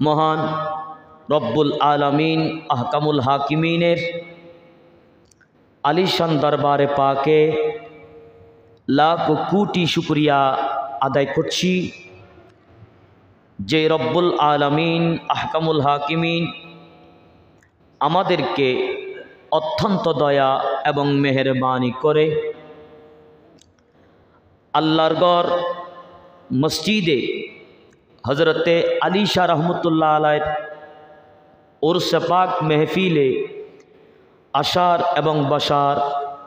মহান রব্বুল আলামিন আহকামুল হাকিমিনের আলিশান দরবারে পাকে লাখ কোটি শুকরিয়া আদায় করছি যে রব্বুল আলামিন আহকামুল হাকিমিন আমাদেরকে অত্যন্ত দয়া এবং মেহেরবানি করে আল্লাহর ঘর মসজিদে হজরতে আলী শাহ রহমতুল্লাহ আলাইহির উরস পাক মেহফিলে আসার এবং বসার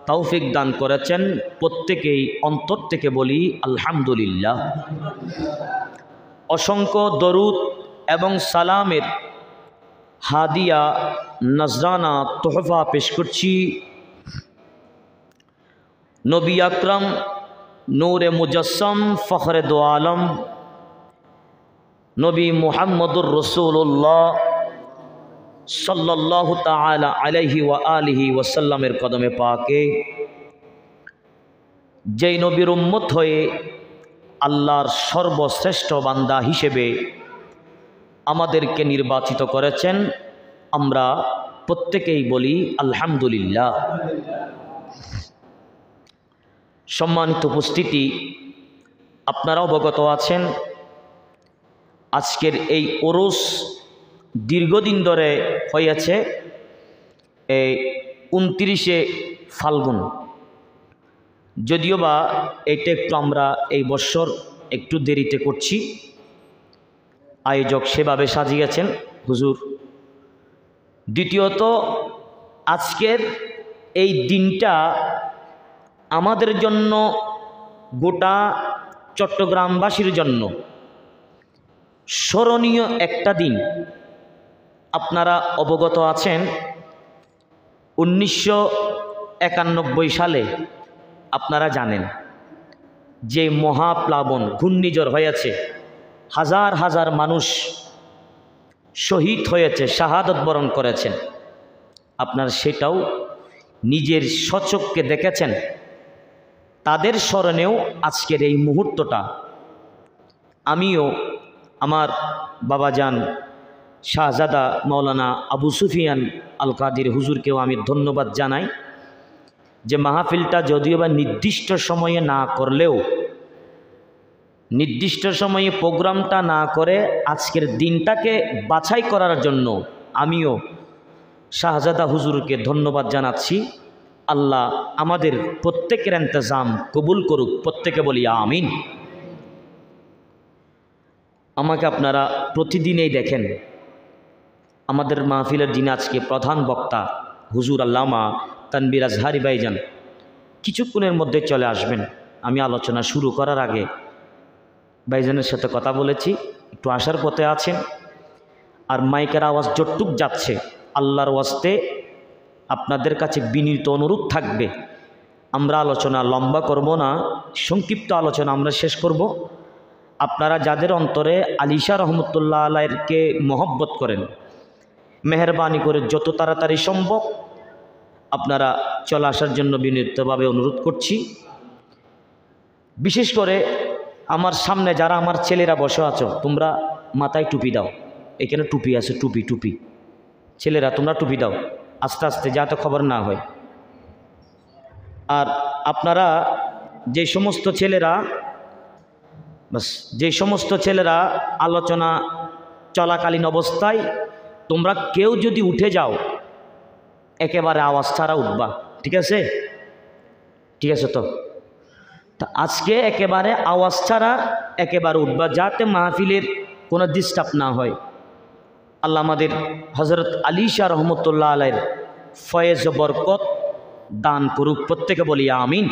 তৌফিক দান করেছেন। প্রত্যেকেই অন্তর থেকে বলি আলহামদুলিল্লাহ। অসংখ্য দরুদ এবং সালামের হাদিয়া নজরানা তোহফা পেশ করছি নবী আকরম নূরে মুজস্সম ফখরে দো আলম নবী মুহাম্মদুর রাসূলুল্লাহ সাল্লাল্লাহু তাআলা আলাইহি ওয়া আলিহি ওয়াসাল্লামের কদমে পাকে, যেই নবীর উম্মত হয়ে আল্লাহর সর্বশ্রেষ্ঠ বান্দা হিসেবে আমাদেরকে নির্বাচিত করেছেন। আমরা প্রত্যেকেই বলি আলহামদুলিল্লাহ। সম্মানিত উপস্থিতি, আপনারা অবগত আছেন আজকের এই ওরস দীর্ঘদিন ধরে হয়েছে এই 29শে ফাল্গুন। যদিও বা এইটা একটু আমরা এই বছর একটু দেরিতে করছি, আয়োজক সেভাবে সাজিয়েছেন হুজুর। দ্বিতীয়ত, আজকের এই দিনটা আমাদের জন্য, গোটা চট্টগ্রামবাসীর জন্য স্মরণীয় একটা দিন। আপনারা অবগত আছেন 1991 সালে আপনারা জানেন যে মহাপ্লাবন ঘূর্ণিঝড় হয়েছে, হাজার হাজার মানুষ শহীদ হয়েছে, শাহাদত বরণ করেছেন। আপনারা সেটাও নিজের স্বচক্ষে দেখেছেন। তাদের স্মরণেও আজকের এই মুহূর্তটা আমিও আমার বাবাজান শাহজাদা মৌলানা আবু সুফিয়ান আল কাদির হুজুরকেও আমি ধন্যবাদ জানাই যে মাহফিলটা যদিও বা নির্দিষ্ট সময়ে না করলেও, নির্দিষ্ট সময়ে প্রোগ্রামটা না করে আজকের দিনটাকে বাছাই করার জন্য আমিও শাহজাদা হুজুরকে ধন্যবাদ জানাচ্ছি। আল্লাহ আমাদের প্রত্যেকের ইন্তজাম কবুল করুক, প্রত্যেকে বলি আমিন। আমাকে আপনারা প্রতিদিনেই দেখেন আমাদের মাহফিলের দিনে আজকে প্রধান বক্তা হুজুর আল্লামা তানবীর আজহারি ভাইজান কিছুক্ষণের মধ্যে চলে আসবেন। আমি আলোচনা শুরু করার আগে ভাইজানের সাথে কথা বলেছি, একটু আসার পথে আছেন। আর মাইকের আওয়াজ যতটুক যাচ্ছে আল্লাহর ওয়াস্তে আপনাদের কাছে বিনীত অনুরোধ থাকবে, আমরা আলোচনা লম্বা করব না, সংক্ষিপ্ত আলোচনা আমরা শেষ করব। আপনারা যাদের অন্তরে আলী শাহ রহমতুল্লাহ আলাইহিকে মহব্বত করেন, মেহরবানি করে যত তাড়াতাড়ি সম্ভব আপনারা চলে আসার জন্য বিনীতভাবে অনুরোধ করছি। বিশেষ করে আমার সামনে যারা আমার ছেলেরা বসে আছো, তোমরা মাথায় টুপি দাও। এখানে টুপি আছে, টুপি টুপি ছেলেরা তোমরা টুপি দাও আস্তে আস্তে, যাতে খবর না হয়। আর আপনারা যে সমস্ত ছেলেরা আলোচনা চলাকালীন অবস্থায় তোমরা কেউ যদি উঠে যাও একেবারে আওয়াজ ছাড়া উঠবা, ঠিক আছে? ঠিক আছে তো আজকে একেবারে আওয়াজ ছাড়া একেবারে উঠবা, যাতে মাহফিলের কোনো ডিস্টার্ব না হয়। আল্লাহ আমাদের হজরত আলী শাহ রহমতুল্লাহ আলাইহির ফয়েজ বরকত দান করুক, প্রত্যেকে বলি আমিন।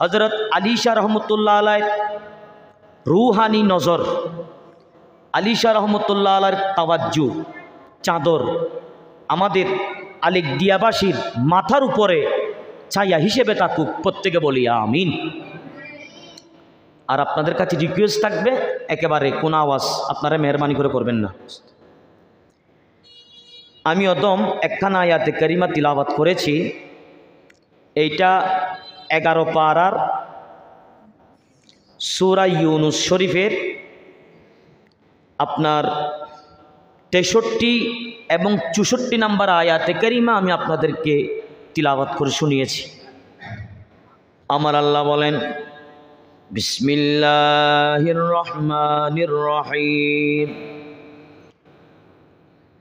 হজরত আলী শাহ রহমতুল্লাহ আলাইহির রুহানি নজর, আলী শাহ রহমতুল্লাহ আলাইহির তাওয়াজ্জু চাদর আমাদের আলেকদিয়াবাসীর মাথার উপরে ছায়া হিসেবে থাকুক, প্রত্যেকে বলি আমিন। আর আপনাদের কাছে রিকোয়েস্ট থাকবে, একেবারে কোন আওয়াজ আপনারা মেহরবানি করে করবেন না। আমি অদম একখানা আয়াতে কারিমা তিলাওয়াত করেছি, এইটা 11 পারার সূরা ইউনুস শরীফের আপনার 63 এবং 64 নম্বর আয়াতে কারিমা আমি আপনাদেরকে তিলাওয়াত করে শুনিয়েছি। আমার আল্লাহ বলেন, বিসমিল্লাহির রহমানির রহিম,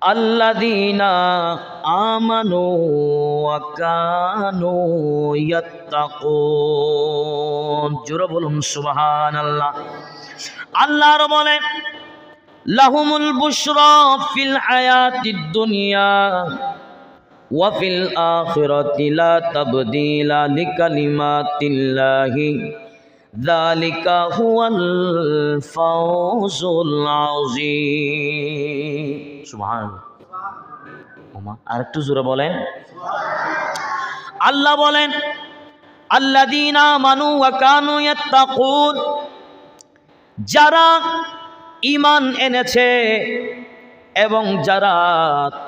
আল্লাযীনা আমানু ওয়া কানু ইয়াত্তাকুন। জোরে বলুন সুবহানাল্লাহ। আল্লাহ আর বলেন, লাহুমুল বুশরা ফিল হায়াতিদ দুনিয়া ওয়া ফিল আখিরাতি লা তাবদীলা লিকালিমাতিল্লাহি যালিকা হুয়াল ফাওজুল আযীম। সুবহানাল্লাহ। ওমা আরেকটু জোরে বলেন। আল্লাহ বলেন, আল্লাযীনা আমানু ওয়া কানু ইয়াত্তাকুন, যারা ঈমান এনেছে এবং যারা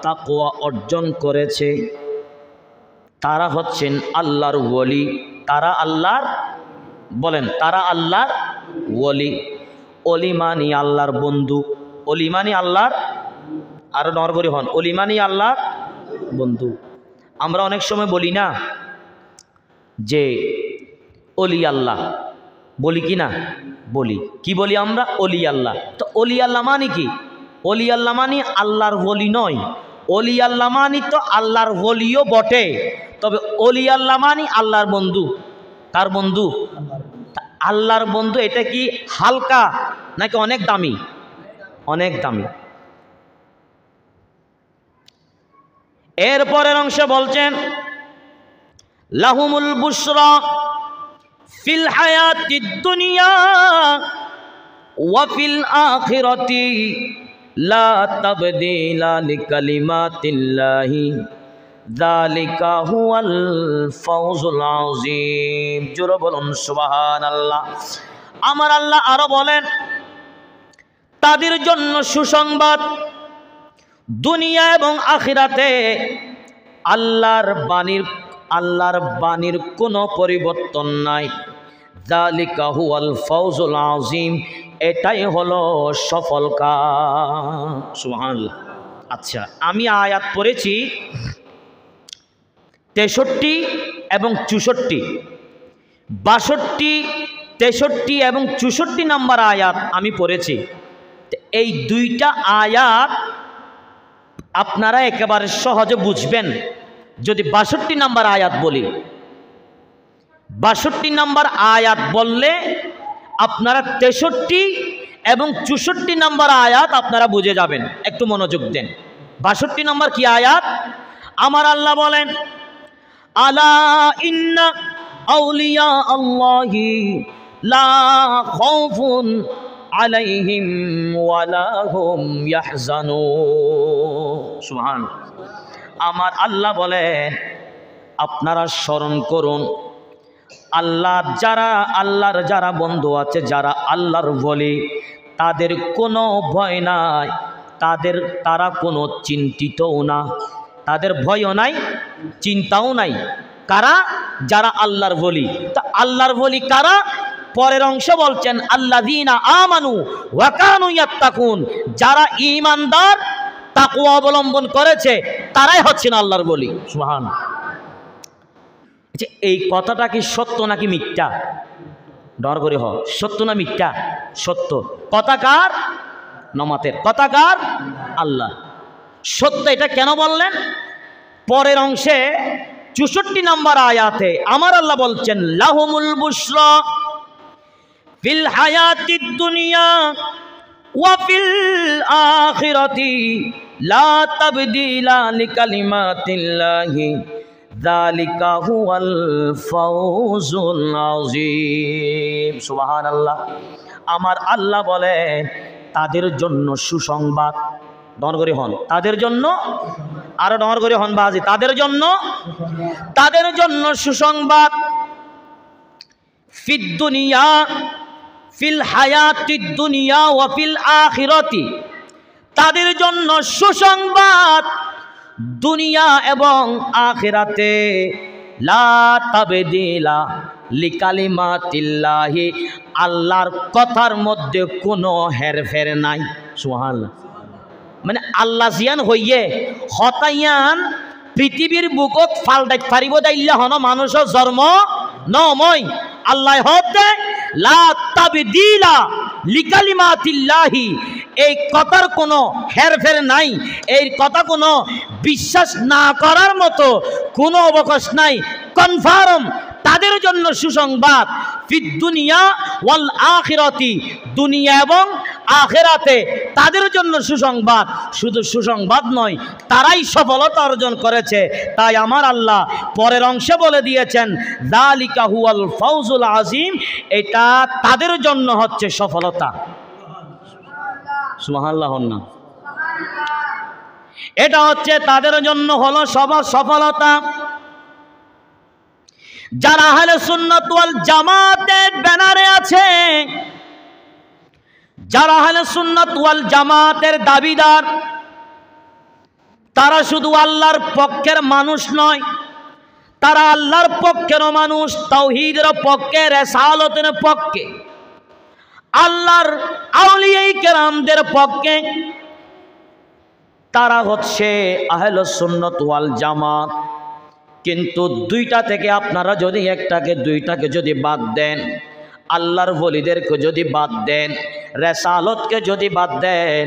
তাকওয়া অর্জন করেছে তারা হচ্ছেন আল্লাহর ওলি। তারা আল্লাহর, বলেন, তারা আল্লাহর ওলি। ওলি মানি আল্লাহর বন্ধু। ওলি মানি আল্লাহর, আরো নরবরি হন, ওলি মানি আল্লাহর বন্ধু। আমরা অনেক সময় বলি না যে ওলি আল্লাহ, বলি কি না? বলি। কি বলি আমরা? ওলি আল্লাহ। তো ওলি আল্লাহ মানে কি? ওলি আল্লাহ মানি আল্লাহর ওলি নয়। ওলি আল্লাহ মানি তো আল্লাহর ওলিও বটে, তবে ওলি আল্লাহ মানি আল্লাহর বন্ধু। কার বন্ধু? আল্লাহর বন্ধু। এটা কি হালকা নাকি অনেক দামি? অনেক দামি। এরপরের অংশে বলছেন, লাহুমুল বুশরা ফিল হায়াতিদ দুনিয়া ওয়া ফিল আখিরাতি লা তাবদীলা লিকালিমাতিল্লাহি যালিকা হুয়াল ফাওজুল আযীম। জোরে বলুন সুবহানাল্লাহ। আমার আল্লাহ আরো বলেন, তাদের জন্য সুসংবাদ, দুনিয়া এবং আখিরাতে আল্লাহর বাণীর কোনো পরিবর্তন নাই। যালিকা হুয়াল ফাওজুল আযীম, এটাই হলো সফল কাজ। সুবহানাল্লাহ। আচ্ছা, আমি আয়াত পড়েছি 63 এবং 64, 62, 63 এবং 64 নম্বর আয়াত আমি পড়েছি। এই দুইটা আয়াত আপনারা একেবারে সহজে বুঝবেন যদি 62 নম্বর আয়াত বলি। 62 নম্বর আয়াত বললে আপনারা 63 এবং 64 নম্বর আয়াত আপনারা বুঝে যাবেন। একটু মনোযোগ দেন। 62 নম্বর কি আয়াত? আমার আল্লাহ বলেন, আলা ইন্না আউলিয়া আল্লাহি লা খাউফুন আলাইহিম ওয়ালা হুম ইয়াহজানুন। সুবহানাল্লাহ। আমার আল্লাহ বলেন, আপনারা স্মরণ করুন, আল্লাহর যারা বন্ধু আছে, যারা আল্লাহর ওলি, তাদের কোনো ভয় নাই, তারা কোনো চিন্তিতও না, তাদের ভয়ও নাই, চিন্তাও নাই। কারা? যারা আল্লাহর ওলি। তা আল্লাহর ওলি কারা? পরের অংশ বলছেন, আল্লাযীনা আমানু ওয়া কানু ইয়াত্তাকুন, যারা ঈমানদার, তাকওয়া অবলম্বন করেছে, তারাই হচ্ছেন আল্লাহর ওলি। সুবহানাল্লাহ। এই কথাটা কি সত্য নাকি মিথ্যা? ডর করে হ, সত্য না মিথ্যা? সত্য। কথাকার? নমাতের। কথাকার? আল্লাহ। সত্য। এটা কেন বললেন? পরের অংশে 64 নম্বর আয়াতে আমার আল্লাহ বলছেন, লাহুমুল বুশরা ফিল হায়াতিদ দুনিয়া ওয়া ফিল আখিরাতি লা তাবদীলা লিকালিমাতিল্লাহি যালিকা হুয়াল ফাওজুল আযীম। সুবহানাল্লাহ। আমার আল্লাহ বলেন, তাদের জন্য সুসংবাদ। ডরগরি হন, তাদের জন্য, আরো ডরগরি হন বাজি, তাদের জন্য সুসংবাদ। ফিদ দুনিয়া, ফিল হায়াতিদ দুনিয়া ওয়া ফিল আখিরাতি, তাদের জন্য সুসংবাদ দুনিয়া এবং আখিরাতে। লা তাবদীলা লিকালিমাতিল্লাহি, আল্লাহর কথার মধ্যে কোনো হেরফের নাই। সুবহানাল্লাহ। মানে আল্লাহ জিয়ান হইয়ে হতাইয়ান পৃথিবীর বুকত ফালদাইত পারিব দাইল্লা হন মানুষের জন্ম নময় আল্লাহ হতে লা তাবদীলা লিকালিমাতিল্লাহি, এই কথার কোনো হেরফের নাই, এই কথা কোনো বিশ্বাস না করার মতো কোনো অবকাশ নাই। কনফার্ম তাদের জন্য সুসংবাদ, ফিদ দুনিয়া ওয়াল আখিরাতি, দুনিয়া এবং আখিরাতে তাদের জন্য সুসংবাদ। শুধু সুসংবাদ নয়, তারাই সফলতা অর্জন করেছে। তাই আমার আল্লাহ পরের অংশে বলে দিয়েছেন যালিকা হুয়াল ফাউজুল আযীম, এটা তাদের জন্য হচ্ছে সফলতা। সুবহানাল্লাহ না, এটা হচ্ছে তাদের জন্য হলো সফলতা। যারা আহলে সুন্নাত ওয়াল জামাতের ব্যানারে আছে, যারা আহলে সুন্নাত ওয়াল জামাতের দাবিদার, তারা শুধু আল্লাহর পক্ষের মানুষ নয়, তারা আল্লাহর পক্ষেরও মানুষ, তাওহীদের পক্ষে, রিসালাতের পক্ষে, আল্লাহর আউলিয়া কেরামদের পক্ষে। তারা হচ্ছে আহলে সুন্নাত ওয়াল জামাত। কিন্তু দুইটা থেকে আপনারা যদি একটাকে দুইটাকে যদি বাদ দেন, আল্লাহর ওলিদেরকে যদি বাদ দেন, রিসালাতকে যদি বাদ দেন,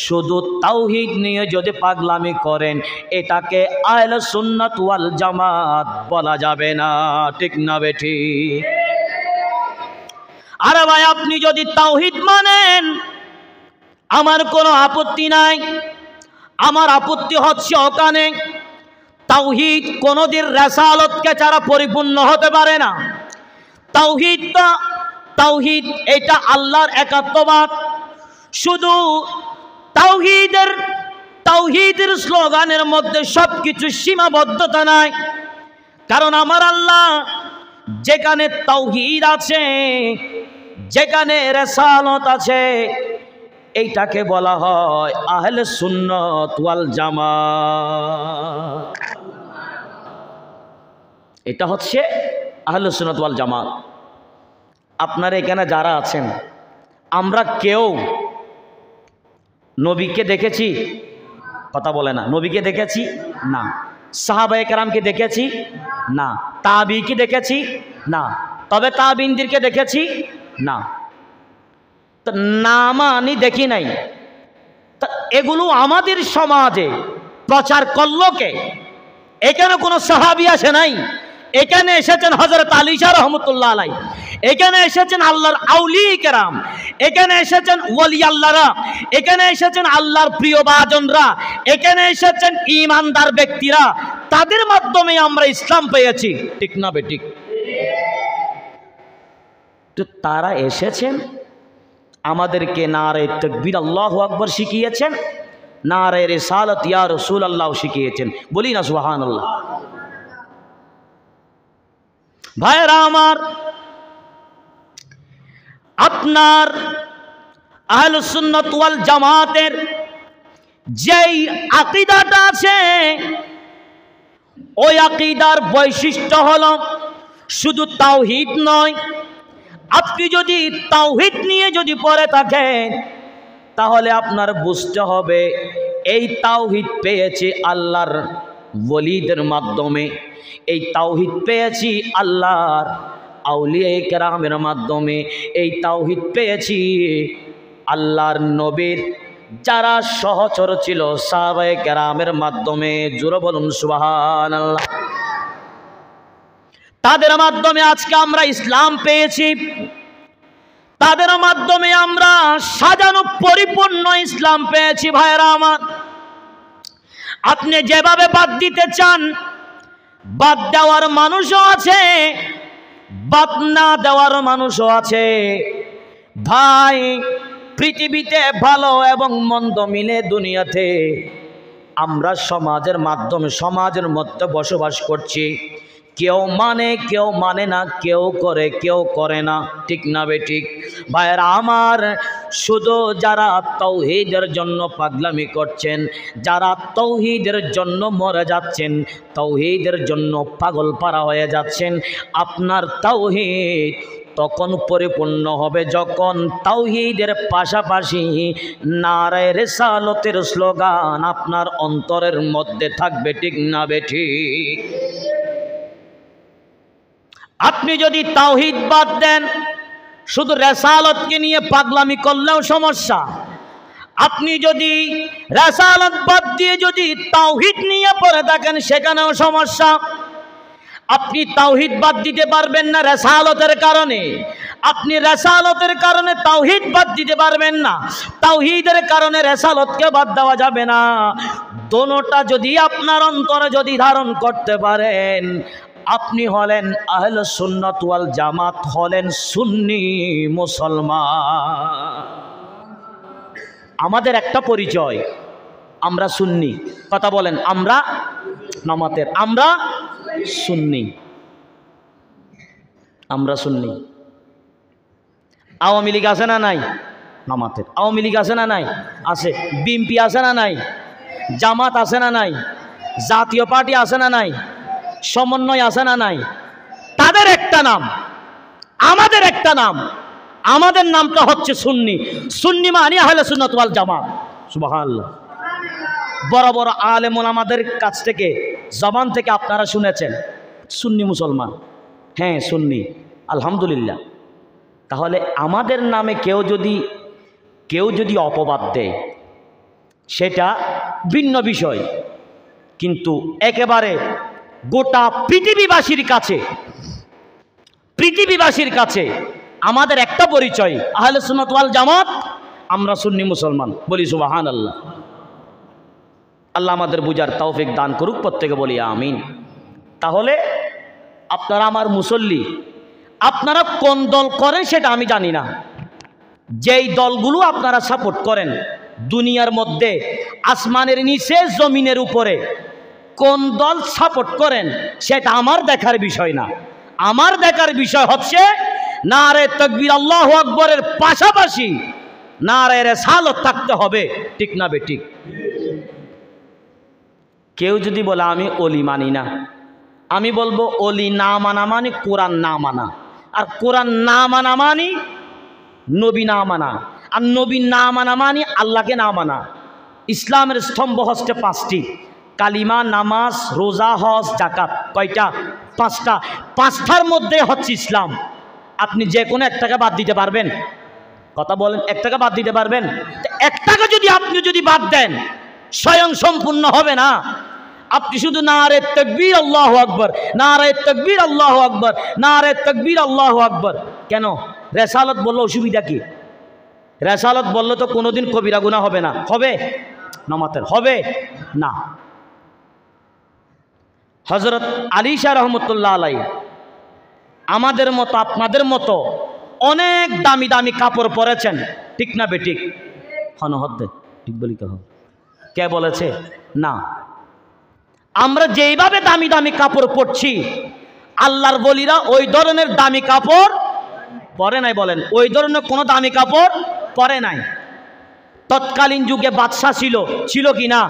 শুধু তাওহীদ নিয়ে যদি পাগলামি করেন, এটাকে আহলে সুন্নাত ওয়াল জামাত বলা যাবে না। ঠিক না বেঠি? আরে ভাই, আপনি যদি তাওহীদ মানেন আমার কোনো আপত্তি নাই, আমার আপত্তি হচ্ছে ওখানে তাওহীদ কোনদিন রিসালাতকে ছাড়া পরিপূর্ণ হতে পারে না। তাওহীদ এটা আল্লাহর একাত্মবাদ। শুধু তাওহীদের স্লোগানের মধ্যে সবকিছু সীমাবদ্ধতা নাই, কারণ আমার আল্লাহ যেখানে তাওহীদ আছে, যেখানে রিসালাত আছে, এইটাকে বলা হয় আহলে সুন্নাত ওয়াল জামাত। এটা হচ্ছে আহলে সুন্নাত ওয়াল জামাত। আপনারা এখানে যারা আছেন, আমরা কেউ নবীকে দেখেছি? কথা বলে না। নবীকে দেখেছি? না। সাহাবায়ে কেরামকে দেখেছি? না। তাবিঈকে দেখেছি? না। তবে তাবিঈনদেরকে দেখেছি? না। তো নামানি দেখি নাই। তা এগুলো আমাদের সমাজে প্রচার করলো কে? এখানে কোনো সাহাবী আসে নাই। এখানে এসেছেন হযরত আলী শাহ রহমাতুল্লাহ আলাইহি, এখানে এসেছেন আল্লাহর আউলিয়া কেরাম, এখানে এসেছেন ওলি আল্লাহরা, এখানে এসেছেন আল্লাহর প্রিয় ভাজনরা, এখানে এসেছেন ঈমানদার ব্যক্তিরা। তাদের মাধ্যমে আমরা ইসলাম পেয়েছি। ঠিক না বেঠিক? তো তারা এসেছেন, আমাদেরকে নারে তাকবীর আল্লাহু আকবার শিখিয়েছেন, নারে রিসালাত ইয়া রাসূলুল্লাহ শিখিয়েছেন। বলি না সুবহানাল্লাহ। ভাইরা আমার, আপনার আহলে সুন্নাত ওয়াল জামাতের যেই আকীদাটা আছে, ওই আকীদার বৈশিষ্ট্য হলো শুধু তাওহীদ নয়। আপনি যদি তাওহীদ নিয়ে যদি পড়ে থাকেন, তাহলে আপনার বুঝতে হবে এই তাওহীদ পেয়েছি আল্লাহর ওলিদের মাধ্যমে, এই তাওহীদ পেয়েছি আল্লাহর আউলিয়া কেরামের মাধ্যমে, এই তাওহীদ পেয়েছি আল্লাহর নবীর যারা সহচর ছিল সাহাবায়ে কেরামের মাধ্যমে। জোরে বলুন সুবহানাল্লাহ। তাদের মাধ্যমে আজকে আমরা ইসলাম পেয়েছি, তাদের মাধ্যমে আমরা সাজানো পরিপূর্ণ ইসলাম পেয়েছি। ভাইরা আমার, আপনি যেভাবে বাদ দিতে চান, বাদ দেওয়ার মানুষও আছে, বাদ না দেওয়ার মানুষও আছে। ভাই, পৃথিবীতে ভালো এবং মন্দ মিলে দুনিয়াতে আমরা সমাজের মাধ্যমে, সমাজের মধ্যে বসবাস করছি। কেউ মানে, কেউ মানে না, কেউ করে, কেউ করে না। ঠিক না বেঠিক? ভাইরা আমার, শুধু যারা তাওহীদের জন্য পাগলামি করছেন, যারা তাওহীদের জন্য মরে যাচ্ছেন, তাওহীদের জন্য পাগল পারা হয়ে যাচ্ছেন, আপনার তাওহীদ তখন পরিপূর্ণ হবে যখন তাওহীদের পাশাপাশি নারায়ে রিসালাতের স্লোগান আপনার অন্তরের মধ্যে থাকবে। ঠিক না বেঠিক? আপনি যদি তাওহীদ বাদ দেন, শুধু রিসালাতকে নিয়ে পাগলামি করলেও সমস্যা। আপনি যদি রিসালাত বাদ দিয়ে যদি তাওহীদ নিয়ে পড়ে থাকেন, সেখানেও সমস্যা। আপনি তাওহীদ বাদ দিতে পারবেন না রিসালাতের কারণে, আপনি রিসালাতের কারণে তাওহীদ বাদ দিতে পারবেন না, তাওহীদের কারণে রিসালাতকে বাদ দেওয়া যাবে না। দোনোটা যদি আপনার অন্তরে যদি ধারণ করতে পারেন, আপনি হলেন আহলে সুন্নাত ওয়াল জামাত, হলেন সুন্নি মুসলমান। আমাদের একটা পরিচয়, আমরা সুন্নি। কথা বলেন, আমরা নামাতের, আমরা সুন্নি, আমরা সুন্নি। আওয়ামী লীগ আছে না নাই? নামাতের। আওয়ামী লীগ আছে না নাই? আছে। বিএনপি আছে না নাই? জামাত আছে না নাই? জাতীয় পার্টি আছে না নাই? সমন্বয় আছে না নাই? তাদের একটা নাম, আমাদের একটা নাম, আমাদের নামটা হচ্ছে সুন্নি। সুন্নি মানে আহলে সুন্নাত ওয়াল জামাত। সুবহানাল্লাহ। বড় বড় আলেম ওলামাদের কাছ থেকে, জবান থেকে আপনারা শুনেছেন সুন্নি মুসলমান, হ্যাঁ সুন্নি, আলহামদুলিল্লাহ। তাহলে আমাদের নামে কেউ যদি অপবাদ দেয়, সেটা ভিন্ন বিষয়, কিন্তু একেবারে গোটা পৃথিবীবাসীর কাছে আমাদের একটা পরিচয়, আহলে সুন্নাত ওয়াল জামাত, আমরা সুন্নি মুসলমান। বলি সুবহানাল্লাহ। আল্লাহ আমাদের বুঝার তৌফিক দান করুক, প্রত্যেকে বলি আমিন। তাহলে আপনারা আমার মুসল্লি, আপনারা কোন দল করেন সেটা আমি জানি না। যেই দলগুলো আপনারা সাপোর্ট করেন দুনিয়ার মধ্যে, আসমানের নিচে জমিনের উপরে, কোন দল সাপোর্ট করেন সেটা আমার দেখার বিষয় না। আমার দেখার বিষয় হচ্ছে নারে তাকবীর আল্লাহু আকবরের পাশাপাশি নারে রিসালাত থাকতে হবে। ঠিক না বেঠিক? কেউ যদি বলে আমি অলি মানি না, আমি বলবো অলি না মানা মানে কোরআন না মানা, আর কোরআন না মানা মানে নবী না মানা, আর নবী না মানা মানে আল্লাহকে না মানা। ইসলামের স্তম্ভ হচ্ছে পাঁচটি, কালিমা, নামাজ, রোজা, হজ, জাকাত। কয়টা? পাঁচটা। পাঁচটার মধ্যে হচ্ছে ইসলাম। আপনি যে কোনো একটাকে বাদ দিতে পারবেন? কথা বলেন, একটাকে বাদ দিতে পারবেন? একটাকে যদি আপনি বাদ দেন, স্বয়ং সম্পূর্ণ হবে না। আপনি শুধু নারে তাকবীর আল্লাহু আকবার, নারে তাকবীর আল্লাহু আকবার, নারে তাকবীর আল্লাহু আকবার। কেন? রিসালাত বললে অসুবিধা কি? রিসালাত বললে তো কোনোদিন কবিরা গুনাহ হবে না। হবে? নামাতের হবে না। হযরত আলী শাহ রহমতুল্লাহ আলাইহি আমাদের মতো আপনাদের মতো অনেক দামি দামি কাপড় পরেছেন। ঠিক না বেঠিক? হনহদ্দে ঠিক বলি কেন? কে বলেছে? না। আমরা যেইভাবে দামি দামি কাপড় পরছি, আল্লাহর ওলিরা ওই ধরনের দামি কাপড় পরে নাই। বলেন, ওই ধরনের কোনো দামি কাপড় পরে নাই। তৎকালীন যুগে বাদশাহ ছিল কি না?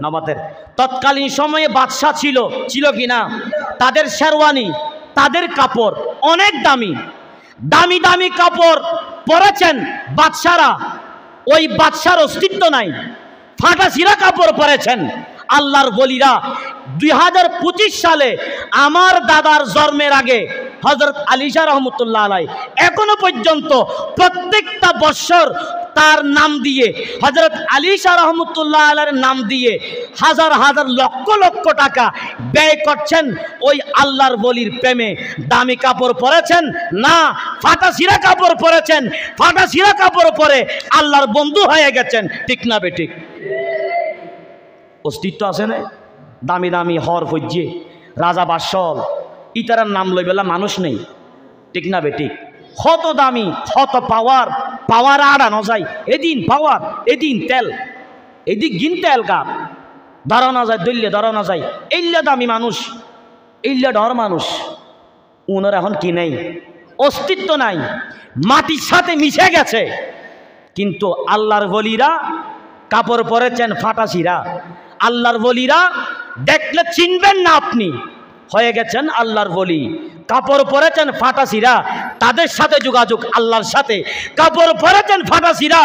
নবাতের। তৎকালীন সময়ে বাদশাহ ছিল কি না? তাদের শেরওয়ানি, তাদের কাপড় অনেক দামি দামি দামি কাপড় পরেছেন বাদশারা। ওই বাদশার অস্তিত্ব নাই, ফাটা ছিঁড়া কাপড় পরেছেন আল্লাহর ওলিরা। 2025 সালে আমার দাদার জন্মের আগে হযরত আলী শাহ রহমতুল্লাহ আলাইহি এখনো পর্যন্ত প্রত্যেকটা বৎসর তার নাম দিয়ে, হযরত আলী শাহ রহমতুল্লাহ আলাইহির নাম দিয়ে হাজার হাজার লক্ষ লক্ষ টাকা ব্যয় করছেন ওই আল্লাহর ওলির প্রেমে। দামি কাপড় পরেছেন না, ফাটা ছিঁড়া কাপড় পরেছেন। ফাটা ছিঁড়া কাপড় পরে আল্লাহর বন্ধু হয়ে গেছেন। ঠিক না বেঠিক? অস্তিত্ব আছে না? দামি দামি হর ফজ্জে, রাজা বাদশাহ, ইতারার নাম লইবেলা মানুষ নেই। ঠিক না বেঠিক? কত দামি, কত পাওয়ার আড়ানো যায়। এদিন পাওয়ার, এদিন তেল, এদিক গিন তেল কাপ ধরানো যায়, দল্যে ধরানো যায়। এইলা দামি মানুষ, এইলা ডর মানুষ। উনার এখন কি নেই? অস্তিত্ব নাই, মাটির সাথে মিশে গেছে। কিন্তু আল্লাহর ওলিরা কাপড় পরেছেন ফাটা ছিঁড়া। আল্লাহর ওলিরা দেখলে চিনবেন না, আপনি হয়ে গেছেন আল্লাহর ওলি। কাপড় পরেছেন ফাটা ছিঁড়া, তাদের সাথে যোগাযোগ আল্লাহর সাথে। কাপড় পরেছেন ফাটাসিরা,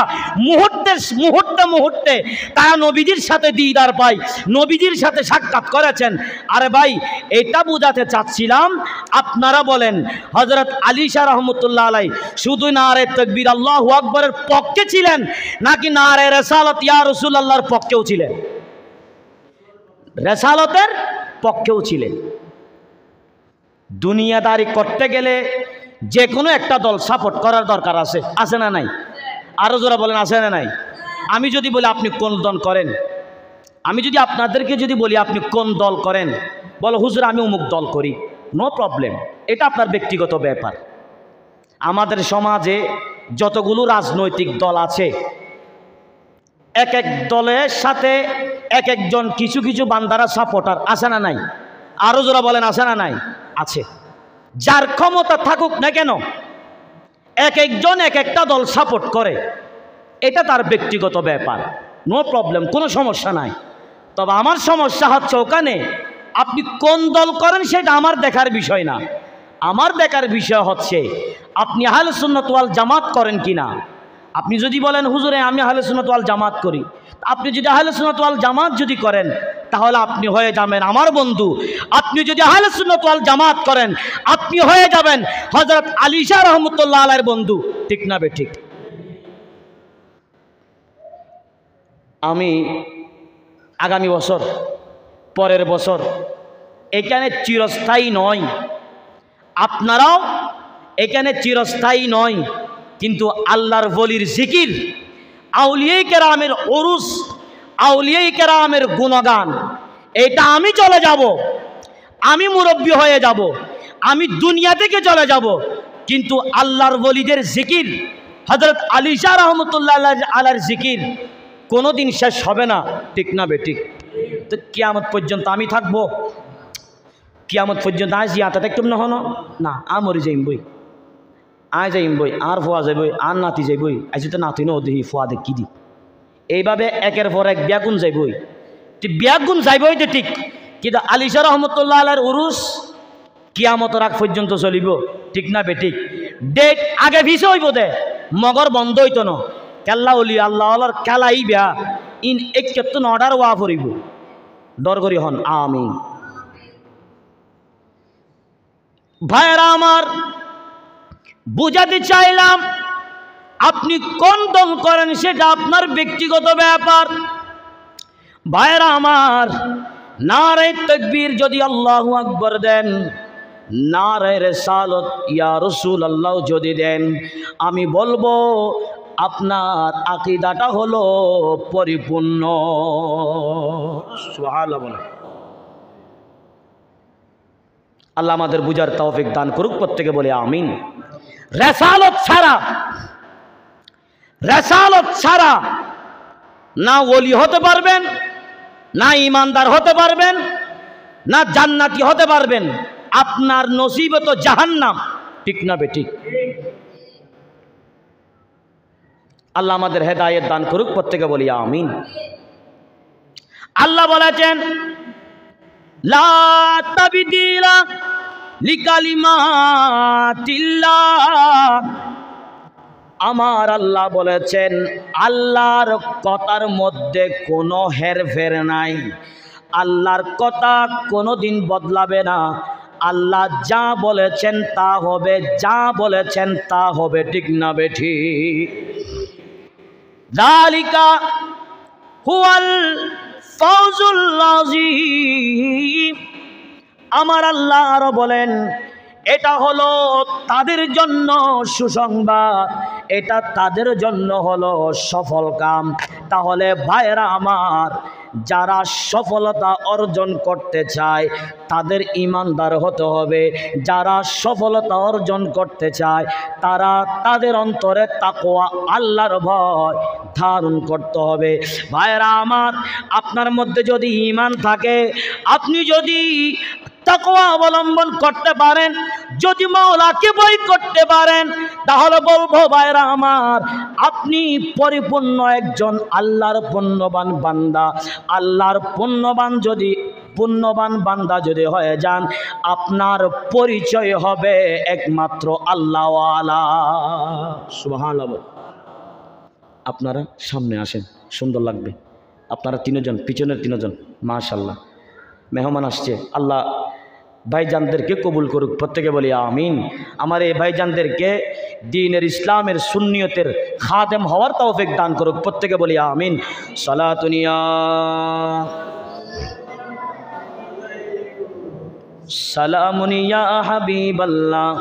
মুহূর্তে তারা নবীজির সাথে দিদার পায়, নবীজির সাথে সাক্ষাৎ করেছেন। আরে ভাই, এটা বোঝাতে চাচ্ছিলাম, আপনারা বলেন হযরত আলী শাহ রহমতুল্লাহ আলাইহি শুধু নারে তাকবীর আল্লাহু আকবরের পক্ষে ছিলেন নাকি নারে রিসালাত ইয়া রাসূলুল্লাহর পক্ষেও ছিলেন? রিসালাতের পক্ষেও ছিলেন। দুনিয়াদারি করতে গেলে যে কোনো একটা দল সাপোর্ট করার দরকার আছে, আছে না নাই? আরো জোরা বলেন, আছে না নাই? আমি যদি বলি আপনি কোন দল করেন, আমি যদি আপনাদেরকে যদি বলি আপনি কোন দল করেন, বলো হুজুর আমি অমুক দল করি, নো প্রবলেম, এটা আপনার ব্যক্তিগত ব্যাপার। আমাদের সমাজে যতগুলো রাজনৈতিক দল আছে, এক এক দলের সাথে এক একজন কিছু কিছু বান্দারা সাপোর্টার, আছে না নাই? আরো জোরা বলেন, আছে না নাই? আছে। যার ক্ষমতা থাকুক না কেন, এক একজন এক একটা দল সাপোর্ট করে, এটা তার ব্যক্তিগত ব্যাপার, নো প্রবলেম, কোনো সমস্যা নাই। তবে আমার সমস্যা হচ্ছে ওখানে আপনি কোন দল করেন সেটা আমার দেখার বিষয় না। আমার দেখার বিষয় হচ্ছে আপনি আহলে সুন্নাত ওয়াল জামাত করেন কিনা। আপনি যদি বলেন হুজুরে আমি আহলে সুন্নাত ওয়াল জামাত করি, আপনি যদি আহলে সুন্নাত ওয়াল জামাত যদি করেন তাহলে আপনি হয়ে যাবেন আমার বন্ধু। আপনি যদি আহলে সুন্নাত ওয়াল জামাত করেন আপনি হয়ে যাবেন হযরত আলী শাহ রহমতুল্লাহ আলাইহির বন্ধু, ঠিক না বেঠিক? আমি আগামী বছর, পরের বছর এখানে চিরস্থায়ী নয়, আপনারাও এখানে চিরস্থায়ী নয়, কিন্তু আল্লাহর ওলির জিকির, আউলিয়ায়ে কেরামের উরুস, আউলিয়ায়ে কেরামের গুণগান, এটা আমি চলে যাব, আমি মুরব্বী হয়ে যাব, আমি দুনিয়া থেকে চলে যাব, কিন্তু আল্লাহর ওলিদের জিকির, হযরত আলী শাহ রহমতুল্লাহ আলাইহির জিকির কোনোদিন শেষ হবে না, ঠিক না বেঠিক? তো কিয়ামত পর্যন্ত আমি থাকবো, কিয়ামত পর্যন্ত আজ ইয়াতে দেখতুম না হন না, আমরি যাইম বই, আয় যাইম বই, আর ফোয়া যাইবই, আর নাতি যাইবই, আজ তো নাতি ন দেখি ফোয়া দেখ কি দি, এইভাবে একের পর এক ব্যাগুন যাইবই, ব্যাগুন যাইবই তো ঠিক, কিন্তু আলী শাহ রহমতুল্লাহ আলাইহির উরুস কিয়ামতের আগ পর্যন্ত চলিব, ঠিক না বেঠিক? ডেট আগে ভিসে হইব দে, মগর বন্ধ হইতো না, কেল্লা অলি আল্লাহ আল্লাহর খেলাই বেয়া ইন এক অর্ডার ওয়া ফুরিব, ডর করি হন আমিন। ভাইরা আমার, বুঝাতে চাইলাম আপনি কোন দল করেন সেটা আপনার ব্যক্তিগত ব্যাপার। ভাইরা আমার, নারে তাকবীর যদি আল্লাহু আকবার দেন, নারে রিসালাত ইয়া রাসূলুল্লাহ যদি দেন, আমি বলবো আপনার আকীদাটা হলো পরিপূর্ণ। সুবহানাল্লাহ। আল্লাহ আমাদের বুঝার তৌফিক দান করুক, প্রত্যেকে বলে আমিন। রিসালাত ছাড়া না ওলি হতে পারবেন, না ইমানদার হতে পারবেন, না জান্নাতি হতে পারবেন, আপনার নসিবে তো জাহান্নাম, ঠিক না বেঠিক? আল্লাহ আমাদের হেদায়েত দান করুক, প্রত্যেকে বলি আমিন। আল্লাহ বলেছেন লা তাবদীলা লিকালিমাতিল্লাহ, আমার আল্লাহ বলেছেন আল্লাহর কথার মধ্যে কোনো হেরফের নাই, আল্লাহর কথা কোনোদিন বদলাবে না। আল্লাহ যা বলেছেন তা হবে, যা বলেছেন তা হবে, ঠিক না বেঠিক? যালিকা হুয়াল ফাউজুল আযীম, আমার আল্লাহ আরো বলেন এটা হলো তাদের জন্য সুসংবাদ, এটা তাদের জন্য হলো সফল কাম। তাহলে ভাইরা আমার, যারা সফলতা অর্জন করতে চায় তাদের ইমানদার হতে হবে, যারা সফলতা অর্জন করতে চায় তারা তাদের অন্তরে তাকওয়া আল্লাহর ভয় ধারণ করতে হবে। ভাইরা আমার, আপনার মধ্যে যদি ঈমান থাকে, আপনি যদি তাকওয়া অবলম্বন করতে পারেন, যদি মাওলাকে ভয় করতে পারেন, তাহলে বলবো ভাইরা আমার, আপনি পরিপূর্ণ একজন আল্লাহর পুণ্যবান বান্দা। আল্লাহর পুণ্যবান যদি পুণ্যবান বান্দা যদি হয়ে যান, আপনার পরিচয় হবে একমাত্র আল্লাহওয়ালা। সুবহানাল্লাহ। আপনারা সামনে আসেন, সুন্দর লাগবে। আপনারা তিনজন, পিছনের তিনজন, মাশাআল্লাহ। মেহমান আসছে, আল্লাহ ভাইজানদেরকে কবুল করুক, প্রত্যেকে বলি আমিন। আমার এই ভাইজানদেরকে দ্বীনের ইসলামের সুন্নিয়তের খাদেম হওয়ার তৌফিক দান করুক, প্রত্যেকে বলি আমিন। সালাতুনিয়া সালামুনিয়া হাবিবাল্লাহ।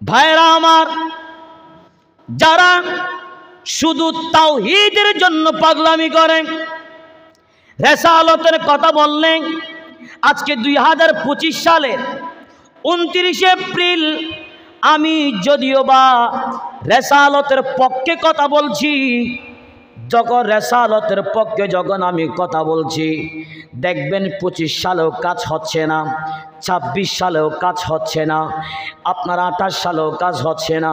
ভাইরা আমার, যারা শুধু তাওহীদের জন্য পাগলামি করেন, রিসালাতের কথা বললেন, আজকে 2025 সালের 29 এপ্রিল আমি যদিও বা রিসালাতের পক্ষে কথা বলছি, যখন রিসালাতের পক্ষে যখন আমি কথা বলছি, দেখবেন 25 সালেও কাজ হচ্ছে না, 26 সালেও কাজ হচ্ছে না, আপনার 28 সালেও কাজ হচ্ছে না,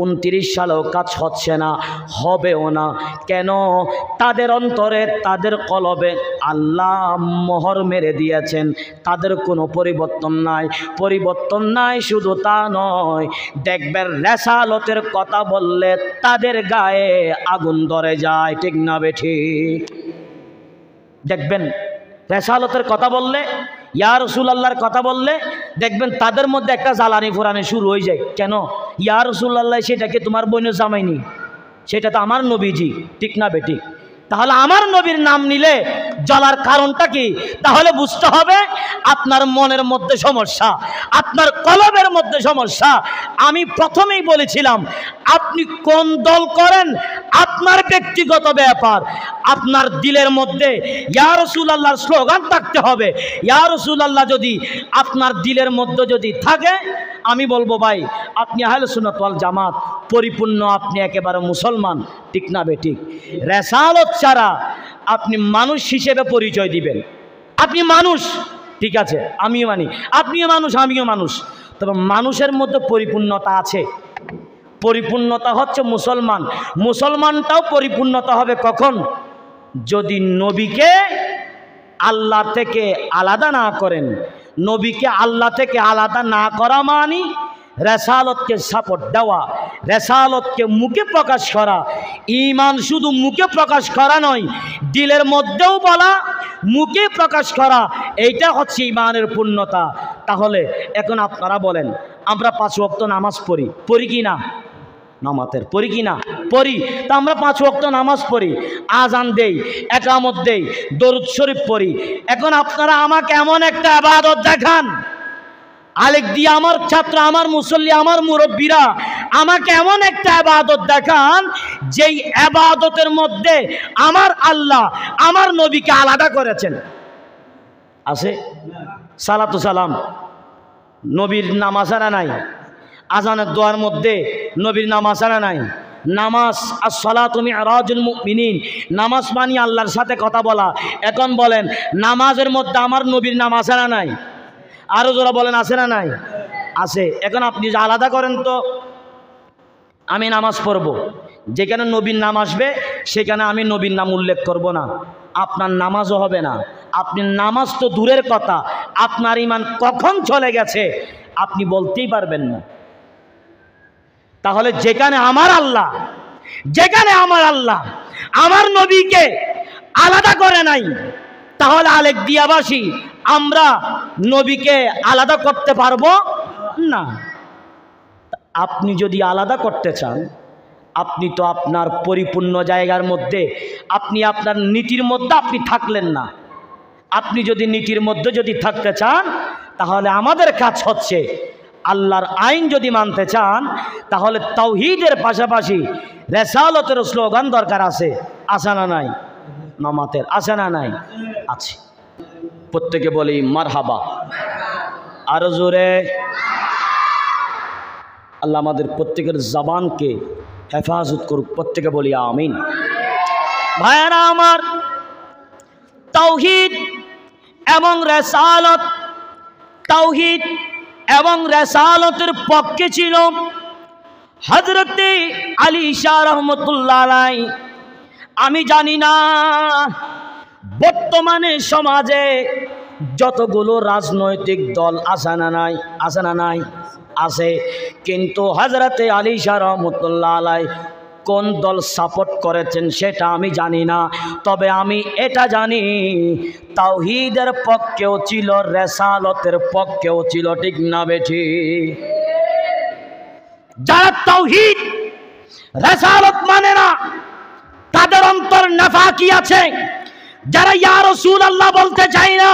29 সালেও কাজ হচ্ছে না, হবেও না। কেন? তাদের অন্তরে, তাদের কলবে আল্লাহ মোহর মেরে দিয়েছেন, তাদের কোনো পরিবর্তন নাই। পরিবর্তন নাই শুধু তা নয়, দেখবেন রিসালাতের কথা বললে তাদের গায়ে আগুন ধরে যায়, ঠিক না বেঠিক? দেখবেন রিসালাতের কথা বললে, ইয়া রাসূলুল্লাহর কথা বললে, দেখবেন তাদের মধ্যে একটা জ্বালানি ফোরানি শুরু হয়ে যায়। কেন? ইয়া রাসূলুল্লাহ সেটাকে তোমার বোনের জামাইনি, সেটা তো আমার নবীজি, ঠিক না বেঠিক? তাহলে আমার নবীর নাম নিলে জ্বলার কারণটা কি? তাহলে বুঝতে হবে আপনার মনের মধ্যে সমস্যা, আপনার কলবের মধ্যে সমস্যা। আমি প্রথমেই বলেছিলাম, আপনি কোন দল করেন আপনার ব্যক্তিগত ব্যাপার। আপনার দিলের মধ্যে ইয়া রাসূলুল্লাহর স্লোগান থাকতে হবে। ইয়া রাসূলুল্লাহ যদি আপনার দিলের মধ্যে যদি থাকে, আমি বলবো ভাই আপনি আহলে সুন্নাত ওয়াল জামাত পরিপূর্ণ, আপনি একেবারে মুসলমান, ঠিক না বেঠিক? রিসালাত ছাড়া আপনি মানুষ হিসেবে পরিচয় দিবেন, আপনি মানুষ, ঠিক আছে, আমিও মানি, আপনিও মানুষ, আমিও মানুষ, তবে মানুষের মধ্যে পরিপূর্ণতা আছে। পরিপূর্ণতা হচ্ছে মুসলমান। মুসলমানটাও পরিপূর্ণতা হবে কখন? যদি নবীকে আল্লাহ থেকে আলাদা না করেন। নবীকে আল্লাহ থেকে আলাদা না করা মানে রিসালাতকে সাপোর্ট দেওয়া, রিসালাতকে মুখে প্রকাশ করা। ঈমান শুধু মুখে প্রকাশ করা নয়, দিলের মধ্যেও বলা, মুখে প্রকাশ করা, এইটা হচ্ছে ঈমানের পূর্ণতা। তাহলে এখন আপনারা বলেন, আমরা 5 ওয়াক্ত নামাজ পড়ি, পড়ি কি না? নামাতের পড়ি কি না? পড়ি। তা আমরা 5 ওয়াক্ত নামাজ পড়ি, আজান দেই, একামত দেই, দরুদ শরীফ পড়ি। এখন আপনারা আমাকে এমন একটা ইবাদত দেখান, আলেক দিয়ে আমার ছাত্র, আমার মুসল্লি, আমার মুরব্বীরা আমাকে এমন একটা ইবাদত দেখান যেই ইবাদতের মধ্যে আমার আল্লাহ আমার নবীকে আলাদা করেছেন। আছে? সালাতু সালাম নবীর নাম আছে না নাই? আজানের দোয়ার মধ্যে নবীর নাম আছে না নাই? নামাজ as-সালাতু মি'রাজুল মুমিনিন, নামাজ মানে আল্লাহর সাথে কথা বলা। এখন বলেন নামাজের মধ্যে আমার নবীর নাম আছে না নাই? আরো যারা বলেন আছে না নাই? আছে। এখন আপনি যে আলাদা করেন, তো আমি নামাজ পড়ব, যেখানে নবীর নাম আসবে সেখানে আমি নবীর নাম উল্লেখ করব না, আপনার নামাজও হবে না। আপনি নামাজ তো দূরের কথা, আপনার ঈমান কখন চলে গেছে আপনি বলতেই পারবেন না। তাহলে যেখানে আমার আল্লাহ, যেখানে আমার আল্লাহ আমার নবীকে আলাদা করে নাই, তাহলে আলেক দিয়াবাসী আমরা নবীকে আলাদা করতে পারবো না। আপনি যদি আলাদা করতে চান, আপনি তো আপনার পরিপূর্ণ জায়গার মধ্যে, আপনি আপনার নীতির মধ্যে আপনি থাকলেন না। আপনি যদি নীতির মধ্যে যদি থাকতে চান, তাহলে আমাদের কাজ হচ্ছে আল্লাহর আইন যদি মানতে চান, তাহলে তাওহীদের পাশাপাশি রিসালাতের স্লোগান দরকার আছে। আছে না নাই? নামাতের আছে না নাই? আছে। প্রত্যেকে বলি মারহাবা, আরো জোরে। আল্লাহ আমাদের প্রত্যেকের জবানকে হেফাজত করুক, প্রত্যেকে বলি আমিন। ভাইরা আমার, তাওহীদ এবং রিসালাত, তাওহীদ এবং রিসালাতের পক্ষে ছিল হযরতে আলী শাহ রহমতুল্লাহ আলাইহি। আমি জানি না বর্তমানে সমাজে যতগুলো রাজনৈতিক দল আছে না নাই, আছে না নাই? আছে। কিন্তু হযরতে আলী শাহ রহমাতুল্লাহ আলাই কোন দল সাপোর্ট করেছেন সেটা আমি জানি না, তবে আমি এটা জানি তাওহীদের পক্ষেও ছিল, রিসালাতের পক্ষেও ছিল। ঠিক না বেঠিক? যারা তাওহীদ রিসালাত মানে না তাদের অন্তর নাফাকি আছে। যারা ইয়া রাসূলুল্লাহ বলতে চায় না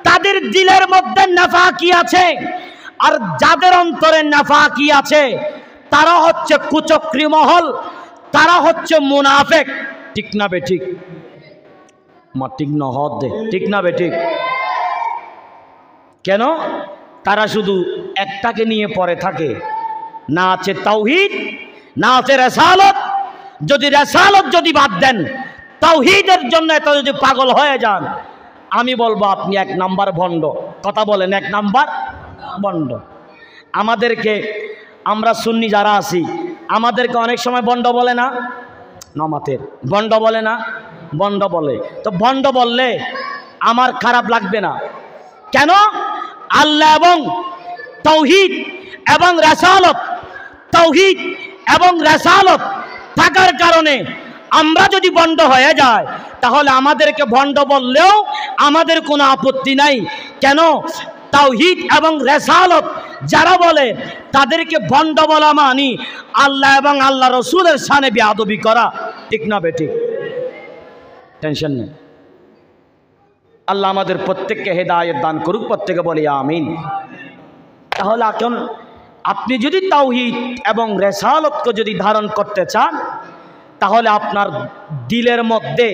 তাদের দিলের মধ্যে নাফাকি আছে। আর যাদের অন্তরে নাফাকি আছে তারা হচ্ছে কুচক্রী মহল, তারা হচ্ছে মুনাফিক। ঠিক না বেঠিক? মা ঠিক না হদে, ঠিক না বেঠিক? কেন? তারা শুধু একটাকে নিয়ে পড়ে থাকে, না আছে তাওহীদ, না আছে রিসালাত। যদি রিসালাত যদি বাদ দেন, তাওহীদের জন্য এত যদি পাগল হয়ে যান, আমি বলবো আপনি এক নাম্বার ভণ্ড। কথা বলেন, এক নাম্বার ভণ্ড। আমাদেরকে, আমরা সুন্নি যারা আছি, আমাদেরকে অনেক সময় ভণ্ড বলে না? নমাতের ভণ্ড বলে না? ভণ্ড বলে। তো ভণ্ড বললে আমার খারাপ লাগবে না। কেন? আল্লাহ এবং তাওহীদ এবং রিসালাত, তাওহীদ এবং রিসালাত থাকার কারণে আমরা যদি ভণ্ড হয়ে যায়, তাহলে আমাদেরকে ভণ্ড বললেও আমাদের কোনো আপত্তি নাই। কেন? তাওহীদ এবং রিসালাত যারা বলে তাদেরকে ভণ্ড বলা মানি আল্লাহ এবং আল্লাহ রসুলের শানে বেয়াদবি করা। ঠিক না বেঠিক? টেনশন নেই। আল্লাহ আমাদের প্রত্যেককে হেদায়েত দান করুক, প্রত্যেকে বলি আমিন। তাহলে এখন আপনি যদি তাওহীদ এবং রিসালাতকে যদি ধারণ করতে চান, তাহলে আপনার দিলের মধ্যে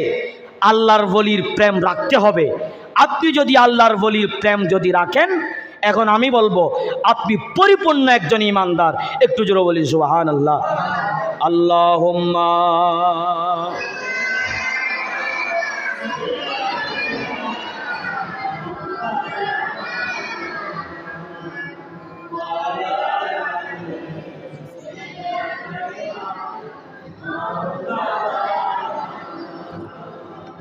আল্লাহর ওলির প্রেম রাখতে হবে। আপনি যদি আল্লাহর ওলির প্রেম যদি রাখেন, এখন আমি বলবো আপনি পরিপূর্ণ একজন ঈমানদার। একটু জোরে বলি সুবহানাল্লাহ। আল্লাহুম্মা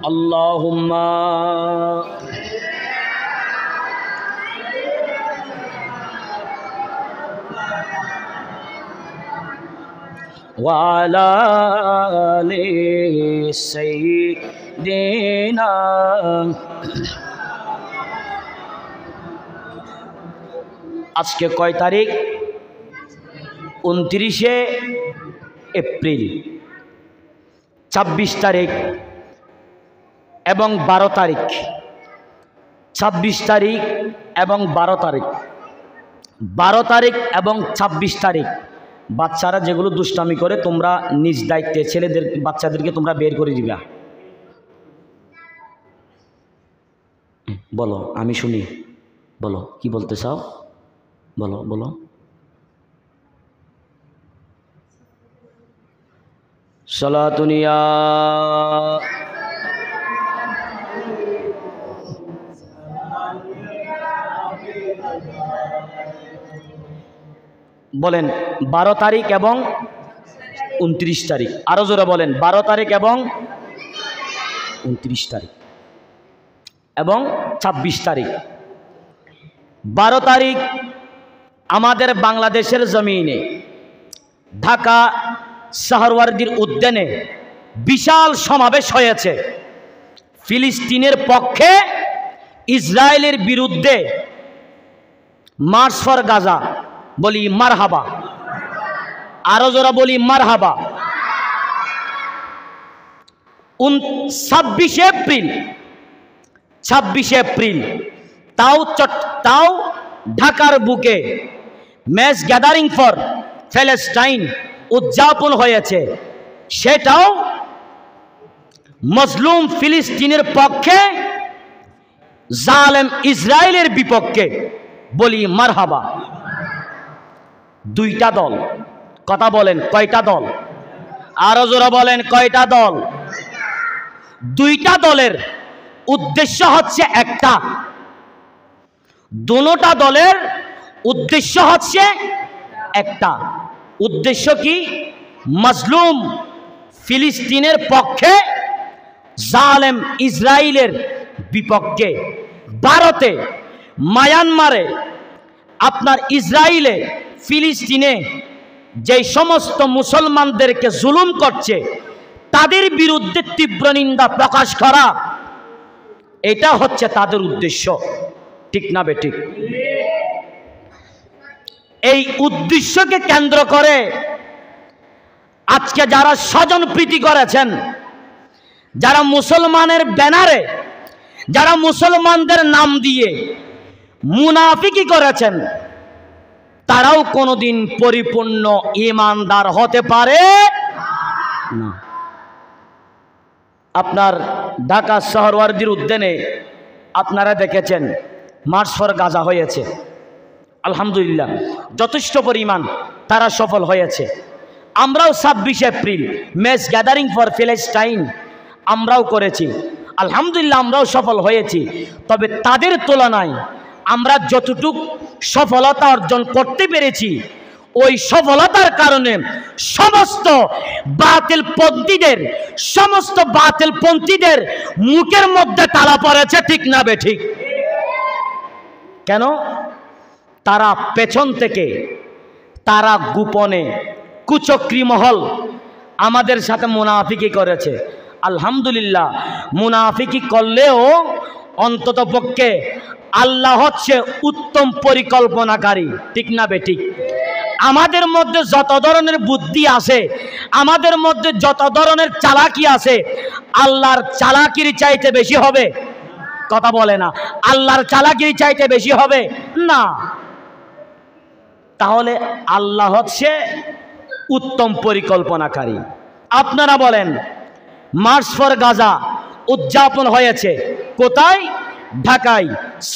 আল্লাহুম্মা ওয়া আলা আলি সাইয়্যিদিনা। আজকে কয় তারিখ? 29শে এপ্রিল। 26 তারিখ এবং 12 তারিখ, 26 তারিখ এবং 12 তারিখ, 12 তারিখ এবং 26 তারিখ বাচ্চারা যেগুলো দুষ্টামি করে, তোমরা নিজ দায়িত্বে ছেলেদের বাচ্চাদেরকে তোমরা বের করে দিবা। বলো, আমি শুনি। বলো কি বলতে চাও, বলো বলো। সালাতুনিয়া বলেন 12 তারিখ এবং 29 তারিখ। আরো জোরে বলেন 12 তারিখ এবং 29 তারিখ এবং 26 তারিখ। 12 তারিখ আমাদের বাংলাদেশের জমিনে ঢাকা সাহরওয়ার্দীর উদ্যানে বিশাল সমাবেশ হয়েছে। ফিলিস্তিনের পক্ষে, ইসরায়েলের বিরুদ্ধে মার্চ ফর গাজা। বলি মারহাবা। আরো জোরে বলি মারহাবা। 26 এপ্রিল, 26 এপ্রিল তাও ঢাকার বুকে ম্যাচ গ্যাদারিং ফর প্যালেস্টাইন উদযাপন হয়েছে। সেটাও মজলুম ফিলিস্তিনের পক্ষে, জালেম ইসরায়েলের বিপক্ষে। বলি মারহাবা। দুইটা দল। কথা বলেন কয়টা দল? আরো জোরে বলেন কয়টা দল? দুইটা দলের উদ্দেশ্য হচ্ছে একটা। দুটোটা দলের উদ্দেশ্য হচ্ছে একটা। উদ্দেশ্য কি? মজলুম ফিলিস্তিনের পক্ষে, জালেম ইসরায়েলের বিপক্ষে, ভারতে, মায়ানমারে, আপনার ইসরায়েলে, ফিলিস্তিনে যে সমস্ত মুসলমানদেরকে জুলুম করছে তাদের বিরুদ্ধে তীব্র নিন্দা প্রকাশ করা, এটা হচ্ছে তাদের উদ্দেশ্য। ঠিক না বেঠিক? এই উদ্দেশ্যকে কেন্দ্র করে আজকে যারা স্বজনপ্রীতি করেছেন, যারা মুসলমানের ব্যানারে, যারা মুসলমানদের নাম দিয়ে মুনাফিকি করেছেন, তারাও কোনোদিন পরিপূর্ণ ঈমানদার হতে পারে না। আপনার ঢাকা সোহরাওয়ার্দীর উদ্যানে আপনারা দেখেছেন মার্চ ফর গাজা হয়েছে, আলহামদুলিল্লাহ যথেষ্ট পরিমাণ তারা সফল হয়েছে। আমরাও 26 April mass gathering for Palestine আমরাও করেছি, আলহামদুলিল্লাহ আমরাও সফল হয়েছি। তবে তাদের তুলনায় আমরা যতটুকু সফলতা অর্জন করতে পেরেছি, ওই সফলতার কারণে সমস্ত বাতিলপন্থীদের মুখের মধ্যে তালা পড়েছে। ঠিক না বেঠিক? কেন? তারা পেছন থেকে, তারা গোপনে, কুচক্রী মহল আমাদের সাথে মুনাফিকি করেছে। আলহামদুলিল্লাহ মুনাফিকি করলেও অন্তত পক্ষে আল্লাহ হচ্ছে উত্তম পরিকল্পনাকারী। ঠিক না বেঠিক? আমাদের মধ্যে যত ধরনের বুদ্ধি আছে, আমাদের মধ্যে যত ধরনের চালাকি আছে, আল্লাহর চালাকির চাইতে বেশি হবে? কথা বলে না। আল্লাহর চালাকির চাইতে বেশি হবে না। তাহলে আল্লাহ হচ্ছে উত্তম পরিকল্পনাকারী। আপনারা বলেন মার্চ ফর গাজা উদযাপন হয়েছে কোথায়? ঢাকায়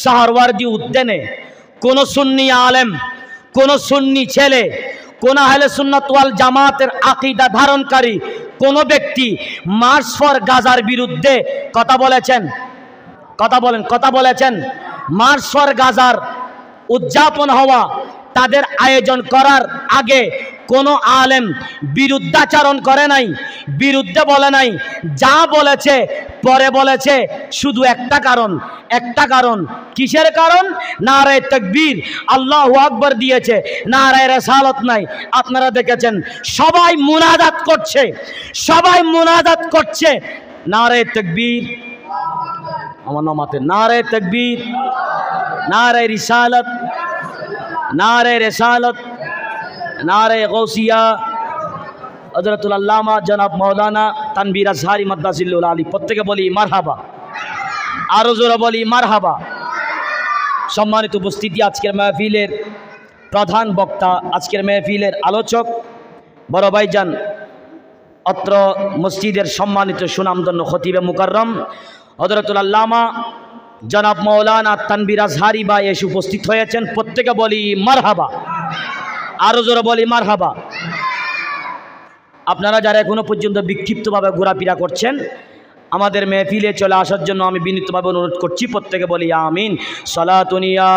সোহরাওয়ার্দী উদ্যানে। কোন সুন্নি আলেম, কোন সুন্নি ছেলে, কোন আহলে সুন্নাত ওয়াল জামাতের আকীদা ধারণকারী কোন ব্যক্তি মার্চ ফর গাজার বিরুদ্ধে কথা বলেছেন? কথা বলেন, কথা বলেছেন? মার্চ ফর গাজার উদযাপন হওয়া, তাদের আয়োজন করার আগে কোন আলেম বিরুদ্ধাচরণ করে নাই, বিরুদ্ধে বলে নাই। যা বলেছে পরে বলেছে শুধু একটা কারণ। কিসের কারণ? নারায়ে তাকবীর, আল্লাহু আকবার দিয়েছে, নারায়ে রিসালাত নাই। আপনারা দেখেছেন সবাই মুনাজাত করছে, নারায়ে তাকবীর, আমার নামাতে নারায়ে তাকবীর, নারায়ে রিসালাত, নারায়ে রিসালাত, নারায়ে গৌসিয়া, হযরতুল আল্লামা জনাব মাওলানা তানবীর আজহারি মাদ্দাজিল্লুল আলী। প্রত্যেকে বলি মারহাবা, আরো জোরে বলি মারহাবা। সম্মানিত উপস্থিতি, আজকের মাহফিলের প্রধান বক্তা, আজকের মাহফিলের আলোচক বড় ভাইজান, অত্র মসজিদের সম্মানিত সুনামধন্য খতিবে মুকাররম হযরতুল আল্লামা জনাব মাওলানা তানবীর আজহারি ভাই এসে উপস্থিত হয়েছেন। প্রত্যেকে বলি মারহাবা, আরো জোরে বলি মারহাবা। আপনারা যারা এখনো পর্যন্ত বিক্ষিপ্তভাবে ঘোরাফেরা করছেন, আমাদের মেহফিলে চলে আসার জন্য আমি বিনীতভাবে অনুরোধ করছি। প্রত্যেকে বলি আমিন। সালাতুনিয়া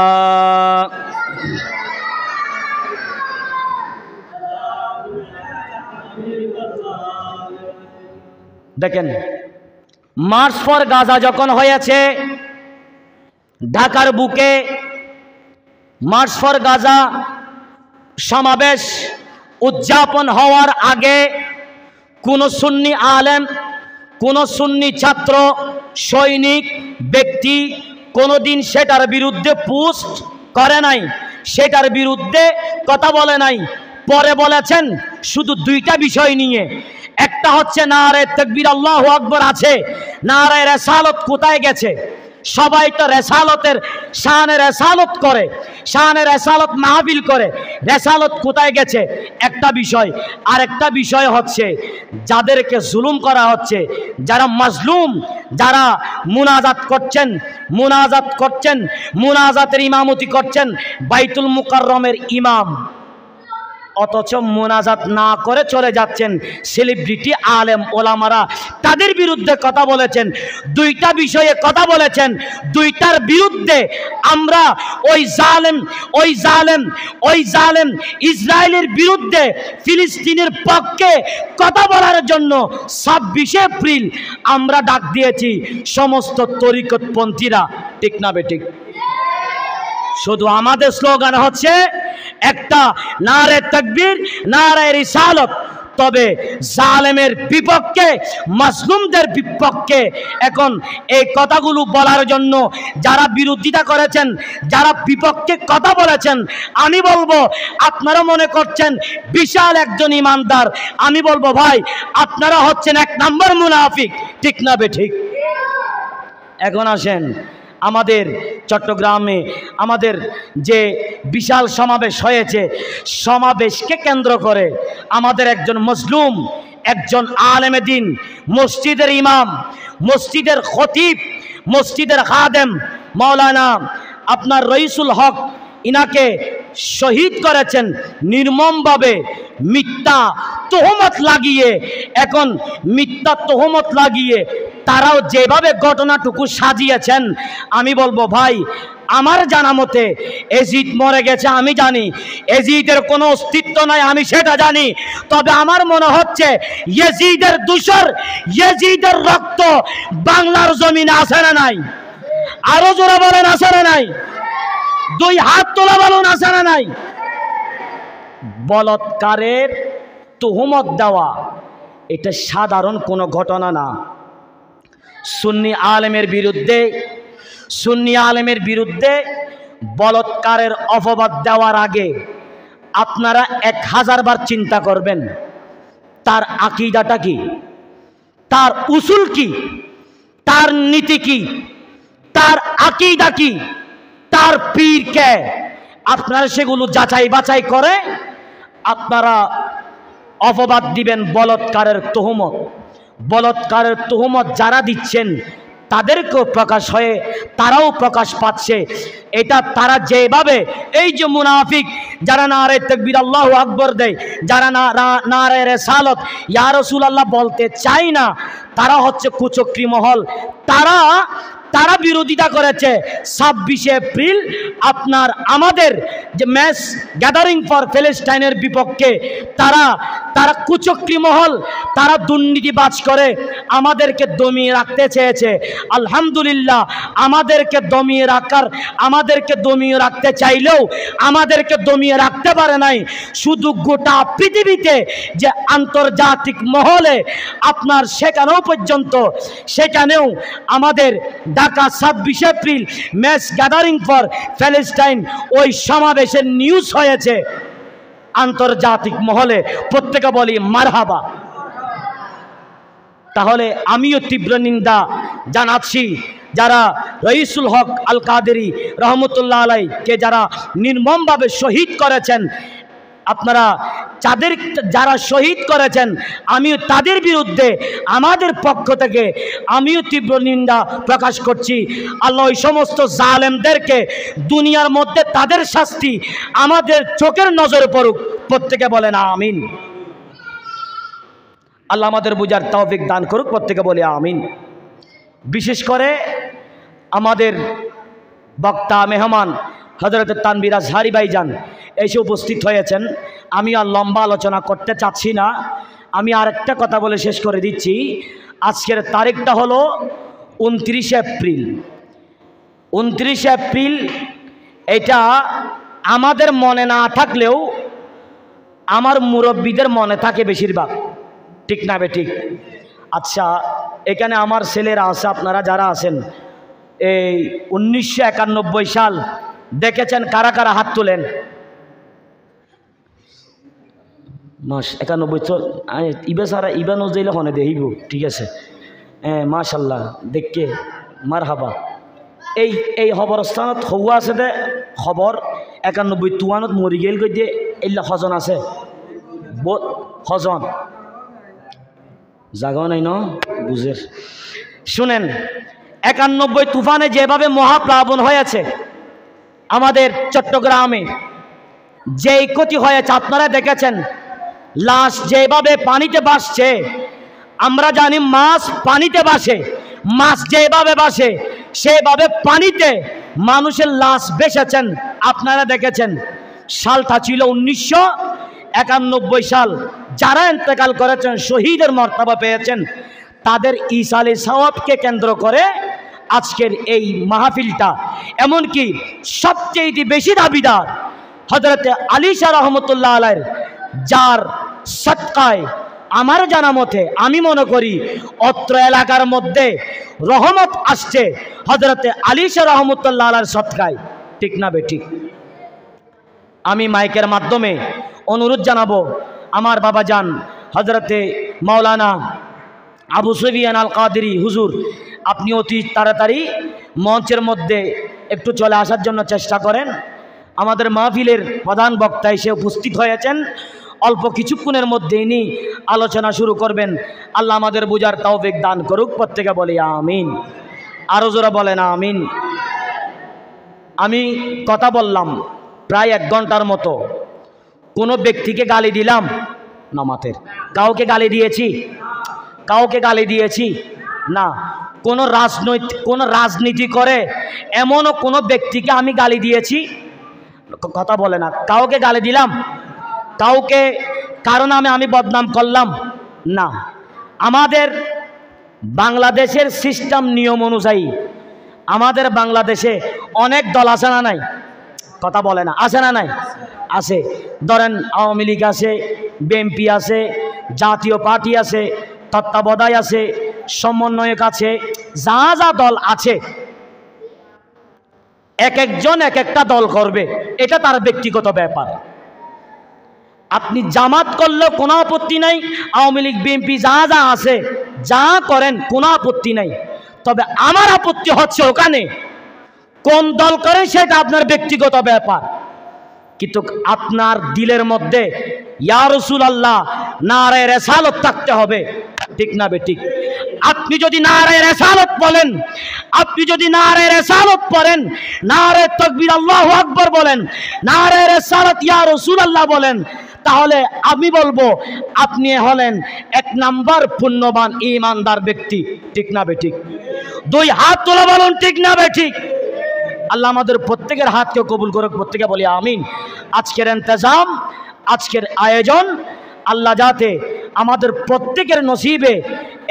দেখেন, মার্চ ফর গাজা যখন হয়েছে ঢাকার বুকে, মার্চ ফর গাজা সমাবেশ উদযাপন হওয়ার আগে কোন সুন্নি আলেম, কোন সুন্নি ছাত্র, সৈনিক, ব্যক্তি কোনোদিন সেটার বিরুদ্ধে পোস্ট করে নাই, সেটার বিরুদ্ধে কথা বলে নাই। পরে বলেছেন শুধু দুইটা বিষয় নিয়ে। একটা হচ্ছে নারায়ে তাকবীর, আল্লাহু আকবার আছে, নারায়ে রিসালাত কোথায় গেছে? সবাই তো রেসালতের শানে রেসালত করে, শানে রেসালত মাহফিল করে, রেসালত কোথায় গেছে? একটা বিষয়। আর একটা বিষয় হচ্ছে যাদেরকে জুলুম করা হচ্ছে, যারা মাজলুম, যারা মুনাজাত করছেন, মুনাজাতের ইমামতি করছেন বাইতুল মুকাররমের ইমাম। অথচ মোনাজাত না করে চলে যাচ্ছেন সেলিব্রিটি আলেম ওলামারা, তাদের বিরুদ্ধে কথা বলেছেন, দুইটা বিষয়ে কথা বলেছেন, দুইটার বিরুদ্ধে আমরা ওই জালেম ইসরায়েলের বিরুদ্ধে ফিলিস্তিনের পক্ষে কথা বলার জন্য 26 এপ্রিল আমরা ডাক দিয়েছি সমস্ত তরিকতপন্থীরা। ঠিক না বেঠিক? শুধু আমাদের স্লোগান হচ্ছে একটা, নারে তাকবীর, নারে রিসালত। তবে জালেমের বিপক্ষে, মাজলুমদের বিপক্ষে এখন এই কথাগুলো বলার জন্য যারা বিরোধিতা করেছেন, যারা বিপক্ষে কথা বলেছেন, আমি বলবো আপনারা মনে করছেন বিশাল একজন ইমানদার, আমি বলবো ভাই আপনারা হচ্ছেন 1 নম্বর মুনাফিক। ঠিক না বেঠিক? এখন আসেন, আমাদের চট্টগ্রামে আমাদের যে বিশাল সমাবেশ হয়েছে, সমাবেশকে কেন্দ্র করে আমাদের একজন মজলুম, একজন আলেমে দ্বীন, মসজিদের ইমাম, মসজিদের খতিব, মসজিদের খাদেম মাওলানা আপনার রইসুল হক, ইনাকে শহীদ করেছেন নির্মমভাবে মিথ্যা তোহমত লাগিয়ে। এখন মিথ্যা তোহমত লাগিয়ে তারাও যেভাবে ঘটনাটুকু সাজিয়েছেন, আমি বলবো ভাই আমার জানা মতে এজিদ মরে গেছে আমি জানি, এজিদের কোনো অস্তিত্ব নাই আমি সেটা জানি, তবে আমার মনে হচ্ছে এজিদের দূষর, এজিদের রক্ত বাংলার জমিনে আছে না নাই? আরো জোরে বলেন আছে না নাই? 2 হাত তোলা বলুন আছে না নাই? বলৎকারের তুহমত দেওয়া এটা সাধারণ কোনো ঘটনা না। সুন্নি আলেমের বিরুদ্ধে বলৎকারের অপবাদ দেওয়ার আগে আপনারা 1000 বার চিন্তা করবেন তার আকীদাটা কি, তার উসুল কি, তার নীতি কি, তার আকীদা কি, তার পীর কে। আপনারা সেগুলো যাচাই বাছাই করে আপনারা অপবাদ দিবেন বলৎকারের তুহমত যারা দিচ্ছেন তাদেরকেও প্রকাশ হয়ে তারাও প্রকাশ পাচ্ছে। এটা তারা যেভাবে এই যে মুনাফিক যারা নারে তাকবীর আল্লাহু আকবার দেয়, যারা নারে রিসালাত ইয়া রাসূলুল্লাহ বলতে চায় না, তারা হচ্ছে কুচক্রী মহল। তারা বিরোধিতা করেছে 26 এপ্রিল আপনার আমাদের যে ম্যাস গ্যাদারিং ফর প্যালেস্টাইনের বিপক্ষে। তারা কুচক্রী মহল, তারা দুর্নীতিবাজ করে আমাদেরকে দমিয়ে রাখতে চেয়েছে। আলহামদুলিল্লাহ আমাদেরকে দমিয়ে রাখতে চাইলেও আমাদেরকে দমিয়ে রাখতে পারে নাই। শুধু গোটা পৃথিবীতে যে আন্তর্জাতিক মহলে আপনার সেখানেও আমাদের Dhaka 26 April mass gathering for Palestine ওই সমাবেশের নিউজ হয়েছে আন্তর্জাতিক মহলে। প্রত্যেকে বলি মারহাবা। তাহলে আমিও তীব্র নিন্দা জানাচ্ছি যারা রইসুল হক আল কাদেরী রহমতুল্লাহ আলাইকে যারা নির্মমভাবে শহীদ করেছেন, আপনারা যারা শহীদ করেছেন আমিও তাদের বিরুদ্ধে আমাদের পক্ষ থেকে আমিও তীব্র নিন্দা প্রকাশ করছি। আল্লাহ ওই সমস্ত জালেমদেরকে দুনিয়ার মধ্যে তাদের শাস্তি আমাদের চোখের নজরে পড়ুক। প্রত্যেকে বলেন আমিন। আল্লাহ আমাদের বুঝার তৌফিক দান করুক। প্রত্যেকে বলে আমিন। বিশেষ করে আমাদের বক্তা মেহমান হযরত তানভীর আজহারী ভাইজান এসে উপস্থিত হয়েছেন। আমি আর লম্বা আলোচনা করতে চাচ্ছি না, আমি আরেকটা কথা বলে শেষ করে দিচ্ছি। আজকের তারিখটা হলো 29 এপ্রিল। 29 এপ্রিল এটা আমাদের মনে না থাকলেও আমার মুরব্বীদের মনে থাকে বেশিরভাগ। ঠিক না বেঠিক? আচ্ছা, এখানে আমার ছেলেরা আছে, আপনারা যারা আছেন এই 1991 সাল দেখেছেন কারা কারা হাত তোলেন? 91 তো ইবে সারা ইবা নজইলে হনে দেখিব। ঠিক আছে, মাশাল্লাহ, দেখকে মারহাবা। এই খবরস্থানত হওয়া আছে দে খবর 91 তুয়ানত মরি গেল গই দিয়ে এইলা হজন আছে হজন জাগাও নাই ন বুঝের। শুনেন, 91 তুফানে যেভাবে মহাপ্লাবন হয়েছে আমাদের চট্টগ্রামে, যেই ক্ষতি হয়েছে আপনারা দেখেছেন, লাশ যেভাবে পানিতে ভাসছে, আমরা জানি মাছ পানিতে ভাসে, মাছ যেভাবে ভাসে সেভাবে পানিতে মানুষের লাশ ভেসেছেন। আপনারা দেখেছেন সালটা ছিল 1991 সাল। যারা ইন্তেকাল করেছেন, শহীদের মর্তবা পেয়েছেন, তাদের ইসালে সওয়াবকে কেন্দ্র করে আজকের এই মাহফিলটা। এমনকি সবচেয়ে বেশি দাবিদার হযরতে আলী শাহ রহমতুল্লাহ আলাইহির, যার সদকায় আমার জানা মতে আমি মনে করি অত্র এলাকার মধ্যে রহমত আসছে হযরতে আলী শাহ রহমতুল্লাহ আলাইহির সদকায়। ঠিক না বেঠিক? আমি মাইকের মাধ্যমে অনুরোধ জানাবো আমার বাবা যান হযরতে মাওলানা আবু সুফিয়ান আল কাদেরী হুজুর, আপনি অতি তাড়াতাড়ি মঞ্চের মধ্যে একটু চলে আসার জন্য চেষ্টা করেন। আমাদের মাহফিলের প্রধান বক্তা এসে উপস্থিত হয়েছেন, অল্প কিছুক্ষণের মধ্যে ইনি আলোচনা শুরু করবেন। আল্লাহ আমাদের বুঝার তৌফিক দান করুক, প্রত্যেকে বলি আমিন। আরো জোরে বলেন আমিন। আমি কথা বললাম প্রায় 1 ঘন্টার মতো। কোনো ব্যক্তিকে গালি দিলাম না? মাথের কাউকে গালি দিয়েছি? কাউকে গালি দিয়েছি না। কোন রাজনীতি করে এমনও কোনো ব্যক্তিকে আমি গালি দিয়েছি? কথা বলে না। কাউকে গালি দিলাম? কাউকে কারণ আমি বদনাম করলাম না। আমাদের বাংলাদেশের সিস্টেম নিয়ম অনুযায়ী আমাদের বাংলাদেশে অনেক দল আছে না নাই? কথা বলে না, আছে না নাই? আছে। ধরেন আওয়ামী লীগ আছে, বিএনপি আছে, জাতীয় পার্টি আছে, তত্ত্বাবধায়ক আছে, সমন্বয়ক আছে, যা যা দল আছে এক একজন এক একটা দল করবে, এটা তার ব্যক্তিগত ব্যাপার। আপনি জামাত করলেও কোনো আপত্তি নাই, আওয়ামী লীগ বিএনপি যা যা আছে যা করেন কোনো আপত্তি নাই। তবে আমার আপত্তি হচ্ছে ওখানে কোন দল করেন সেটা আপনার ব্যক্তিগত ব্যাপার, কিন্তু আপনার দিলের মধ্যে ইয়া রাসূলুল্লাহ নারে রিসালাত থাকতে হবে। ঠিক না বেঠিক? আপনি যদি নারে রিসালাত বলেন, আপনি যদি নারে রিসালাত পড়েন, নারে তাকবীর আল্লাহু আকবার বলেন, নারে রিসালাত ইয়া রাসূলুল্লাহ বলেন, তাহলে আমি বলবো আপনি হলেন 1 নাম্বার পুণ্যবান ঈমানদার ব্যক্তি। ঠিক না বেঠিক? 2 হাত তোলা বলুন ঠিক না বেঠিক? আল্লাহ আমাদের প্রত্যেকের হাতকে কবুল করুক, প্রত্যেকে বলি আমিন। আজকের ইন্তজাম, আজকের আয়োজন, আল্লাহ যাতে আমাদের প্রত্যেকের নসিবে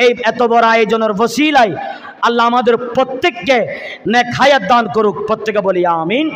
এই এত বড় আয়োজনের ওসিলায় আল্লাহ আমাদের প্রত্যেককে নেক হায়াত দান করুক, প্রত্যেকে বলি আমিন।